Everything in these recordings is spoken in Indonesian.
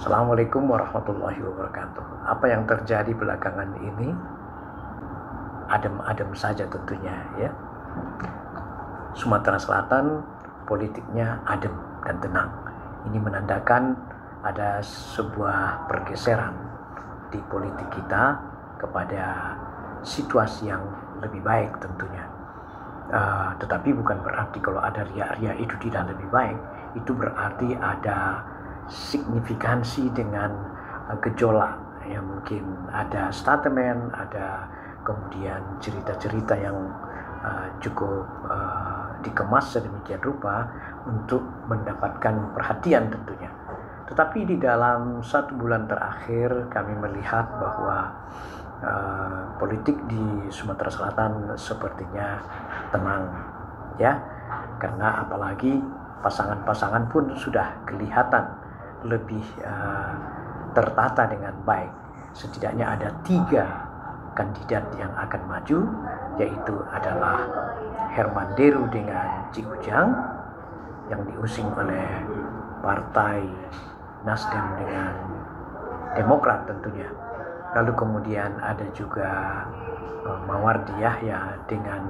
Assalamualaikum warahmatullahi wabarakatuh. Apa yang terjadi belakangan ini adem-adem saja tentunya ya. Sumatera Selatan politiknya adem dan tenang. Ini menandakan ada sebuah pergeseran di politik kita kepada situasi yang lebih baik tentunya. Tetapi bukan berarti kalau ada ria-ria itu tidak lebih baik. Itu berarti ada signifikansi dengan gejolak. Ya, mungkin ada statement, ada kemudian cerita-cerita yang cukup dikemas sedemikian rupa untuk mendapatkan perhatian tentunya. Tetapi di dalam 1 bulan terakhir kami melihat bahwa politik di Sumatera Selatan sepertinya tenang, ya, karena apalagi pasangan-pasangan pun sudah kelihatan lebih tertata dengan baik. Setidaknya ada 3 kandidat yang akan maju, yaitu adalah Herman Deru dengan Cik Ujang yang diusung oleh Partai Nasdem dengan Demokrat tentunya. Lalu kemudian ada juga Mawardi Yahya dengan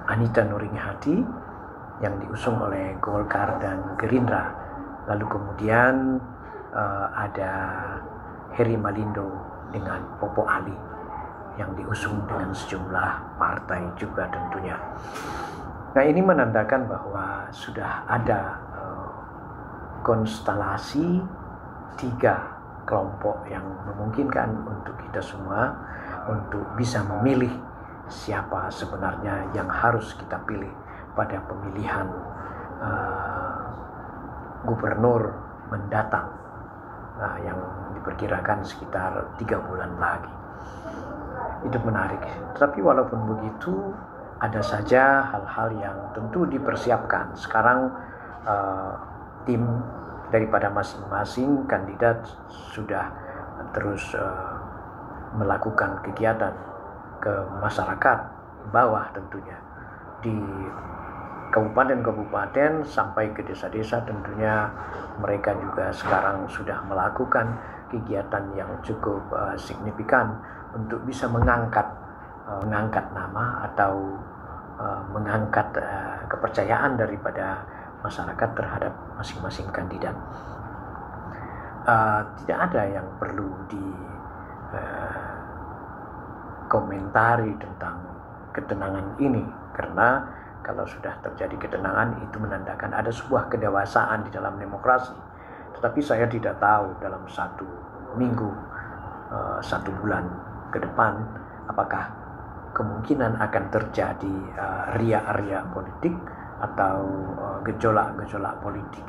Anita Nuringhati yang diusung oleh Golkar dan Gerindra. Lalu kemudian ada Heri Malindo dengan Popo Ali yang diusung dengan sejumlah partai juga tentunya. Nah, ini menandakan bahwa sudah ada konstelasi 3 kelompok yang memungkinkan untuk kita semua untuk bisa memilih siapa sebenarnya yang harus kita pilih pada pemilihan gubernur mendatang, yang diperkirakan sekitar 3 bulan lagi. Itu menarik. Tetapi walaupun begitu, ada saja hal-hal yang tentu dipersiapkan. Sekarang tim daripada masing-masing kandidat sudah terus melakukan kegiatan ke masyarakat bawah tentunya, di kabupaten-kabupaten sampai ke desa-desa. Tentunya mereka juga sekarang sudah melakukan kegiatan yang cukup signifikan untuk bisa mengangkat nama atau mengangkat kepercayaan daripada masyarakat terhadap masing-masing kandidat. Tidak ada yang perlu komentari tentang ketenangan ini, karena kalau sudah terjadi ketenangan itu menandakan ada sebuah kedewasaan di dalam demokrasi. Tetapi saya tidak tahu dalam 1 minggu, 1 bulan ke depan apakah kemungkinan akan terjadi ria-ria politik atau gejolak-gejolak politik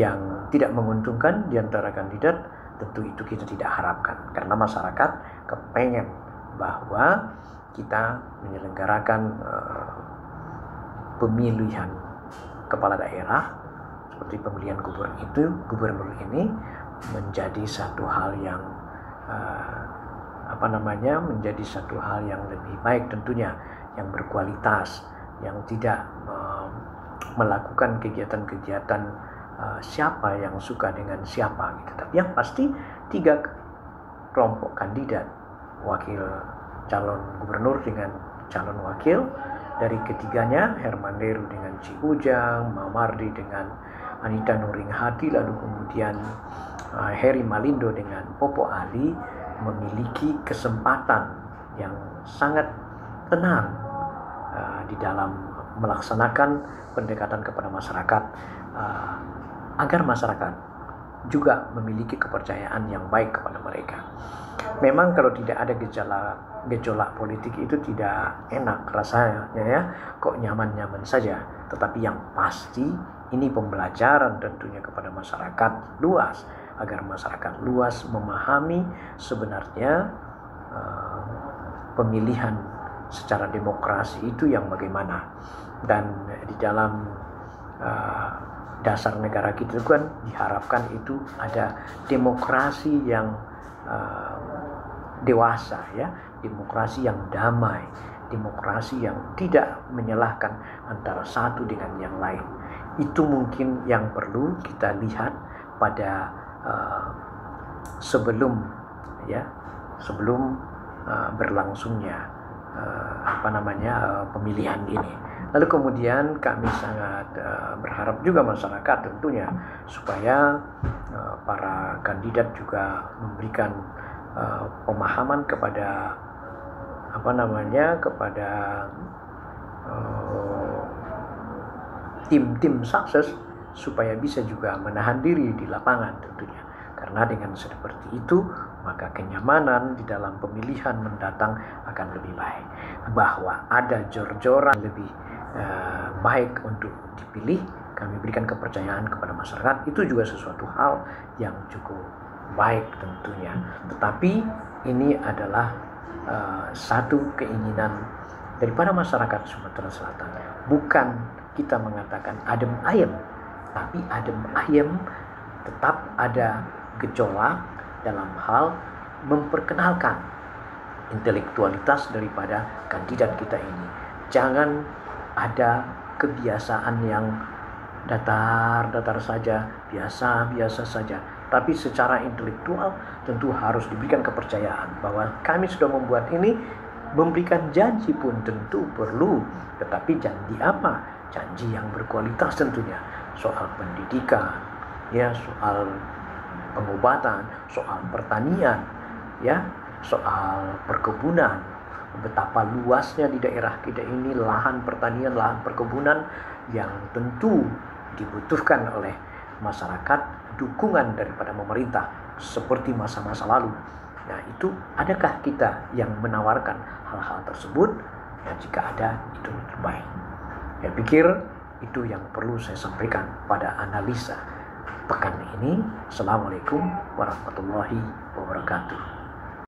yang tidak menguntungkan di antara kandidat. Tentu itu kita tidak harapkan, karena masyarakat kepengen bahwa kita menyelenggarakan pemilihan kepala daerah seperti pemilihan gubernur ini menjadi satu hal yang menjadi satu hal yang lebih baik tentunya, yang berkualitas, yang tidak melakukan kegiatan-kegiatan siapa yang suka dengan siapa gitu. Tapi yang pasti 3 kelompok kandidat, wakil calon gubernur dengan calon wakil, dari ketiganya Herman Deru dengan Cik Ujang, Mawardi dengan Anita Nuringhati, lalu kemudian Heri Malindo dengan Popo Ali, memiliki kesempatan yang sangat tenang di dalam melaksanakan pendekatan kepada masyarakat, agar masyarakat juga memiliki kepercayaan yang baik kepada mereka. Memang kalau tidak ada gejolak politik itu tidak enak rasanya ya, kok nyaman-nyaman saja. Tetapi yang pasti ini pembelajaran tentunya kepada masyarakat luas, agar masyarakat luas memahami sebenarnya pemilihan secara demokrasi itu yang bagaimana. Dan di dalam dasar negara kita itu kan diharapkan itu ada demokrasi yang dewasa ya, demokrasi yang damai, demokrasi yang tidak menyalahkan antara satu dengan yang lain. Itu mungkin yang perlu kita lihat pada sebelum berlangsungnya pemilihan ini. Lalu kemudian kami sangat berharap juga masyarakat tentunya supaya para kandidat juga memberikan pemahaman kepada tim-tim sukses supaya bisa juga menahan diri di lapangan tentunya. Karena dengan seperti itu maka kenyamanan di dalam pemilihan mendatang akan lebih baik. Bahwa ada jor-joran lebih baik untuk dipilih, kami berikan kepercayaan kepada masyarakat, itu juga sesuatu hal yang cukup baik tentunya. Tetapi ini adalah satu keinginan daripada masyarakat Sumatera Selatan. Bukan kita mengatakan adem ayem, tapi adem ayem tetap ada gejolak dalam hal memperkenalkan intelektualitas daripada kandidat kita ini. Jangan ada kebiasaan yang datar-datar saja, biasa-biasa saja. Tapi secara intelektual tentu harus diberikan kepercayaan bahwa kami sudah membuat ini. Memberikan janji pun tentu perlu, tetapi janji apa? Janji yang berkualitas tentunya. Soal pendidikan, soal pengobatan, soal pertanian, soal perkebunan. Betapa luasnya di daerah kita ini lahan pertanian, lahan perkebunan yang tentu dibutuhkan oleh masyarakat dukungan daripada pemerintah seperti masa-masa lalu. Nah, itu adakah kita yang menawarkan hal-hal tersebut? Ya, jika ada, itu terbaik. Saya pikir itu yang perlu saya sampaikan pada analisa pekan ini. Assalamualaikum warahmatullahi wabarakatuh.